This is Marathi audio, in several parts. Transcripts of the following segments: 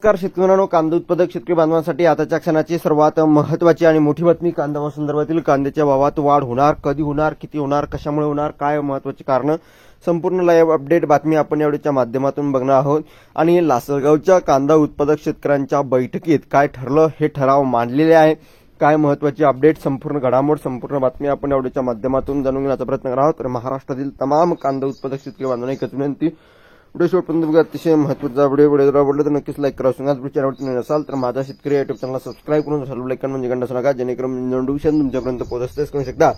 नमस्कार शेतकऱ्यांनो, कांदा उत्पादक शेतकरी बांधवांसाठी आताच्या क्षणाची सर्वात महत्त्वाची आणि मोठी बातमी. कांदा संदर्भातील कांद्याच्या भावात वाढ होणार, कधी होणार, किती होणार, कशामुळे होणार, काय महत्त्वाची कारण, संपूर्ण लाईव्ह अपडेट बातमी आपण यावेळच्या माध्यमातून बघणार आहोत. आणि लासलगावच्या कांदा उत्पादक शेतकऱ्यांच्या बैठकीत काय ठरलं हे ठराव मांडलेले आहे. काय महत्त्वाची अपडेट, संपूर्ण घडामोड, संपूर्ण बातमी आपण यावेळच्या माध्यमातून जाणून घेण्याचा प्रयत्न करणार आहोत. तर महाराष्ट्रातील तमाम कांदा उत्पादक शेतकरी बांधवांना एकच विनंती, व्हिडिओ शेवटपर्यंत बघा. अतिशय महत्त्वाचा व्हिडिओ आवडला तर नक्कीच लाईक करा. आपल्या चॅनलवर नवीन असाल तर माझा शेतकरी युट्यूब चॅनल सबस्क्राईब करून सर्व लाईक म्हणजे गंडा नका, जेणेकरून नोटिफिकेशन तुमच्यापर्यंत पोहोचतेच करू शकता.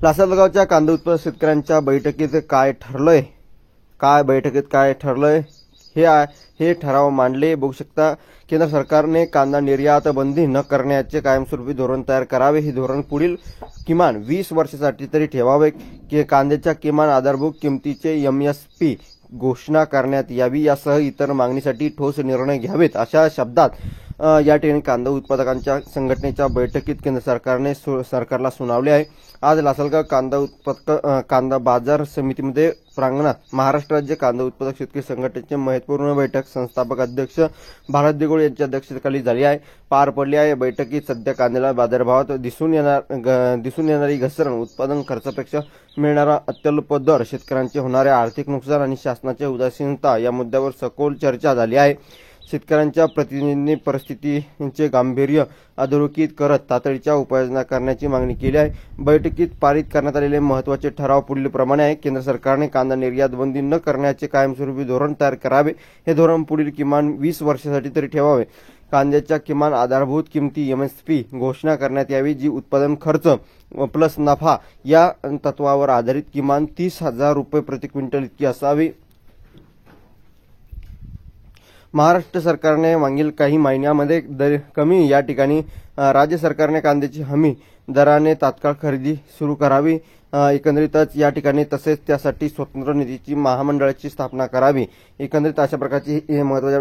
लासलगावच्या कांदा उत्पादक शेतकऱ्यांच्या बैठकीत काय ठरलंय, हे ठराव मांडले. बघू शकता, केंद्र सरकारने कांदा निर्यात बंदी न करण्याचे कायमस्वरूपी धोरण तयार करावे. हे धोरण पुढील किमान 20 वर्षासाठी तरी ठेवावे. कांद्याच्या किमान आधारभूत किमतीचे MSP घोषणा करण्यात यावी, यासह इतर मागणीसाठी ठोस निर्णय घ्यावेत, अशा शब्दात या ठिकाणी कांदा उत्पादकांच्या संघटनेच्या बैठकीत केंद्र सरकारने सरकारला सुनावले आहे. आज लासलगाव कांदा बाजार समितीमध्ये प्रांगणात महाराष्ट्र राज्य कांदा उत्पादक शेतकरी संघटनेची महत्वपूर्ण बैठक संस्थापक अध्यक्ष भारत दिगोळे यांच्या अध्यक्षतेखाली झाली आहे, पार पडली आहे. बैठकीत सध्या कांद्याला बाजारभावात दिसून येणारी घसरण, उत्पादन खर्चापेक्षा मिळणारा अत्यल्प दर, शेतकऱ्यांचे होणारे आर्थिक नुकसान आणि शासनाची उदासीनता या मुद्द्यावर सखोल चर्चा झाली आहे. शेतकऱ्यांच्या प्रतिनिधींनी परिस्थितीचे गांभीर्य अधोरेखित करत तातडीच्या उपाययोजना करण्याची मागणी केली आहे. बैठकीत पारित करण्यात आलेले महत्त्वाचे ठराव पुढीलप्रमाणे आहे. केंद्र सरकारने कांदा निर्यात बंदी न करण्याचे कायमस्वरूपी धोरण तयार करावे. हे धोरण पुढील किमान 20 वर्षासाठी तरी ठेवावे. कांद्याच्या किमान आधारभूत किमती MSP घोषणा करण्यात यावी, जी उत्पादन खर्च प्लस नफा या तत्वावर आधारित किमान 30,000 रुपये प्रति क्विंटल इतकी असावी. महाराष्ट्र सरकारने मागील काही महिन्यामध्ये दर कमी, या ठिकाणी राज्य सरकारने कांद्याची हमी दराने तात्काळ खरेदी सुरू करावी. एकंदरीतच या ठिकाणी तसेच त्यासाठी स्वतंत्र निधीची महामंडळाची स्थापना करावी. एकंदरीत अशा प्रकारची महत्त्वाची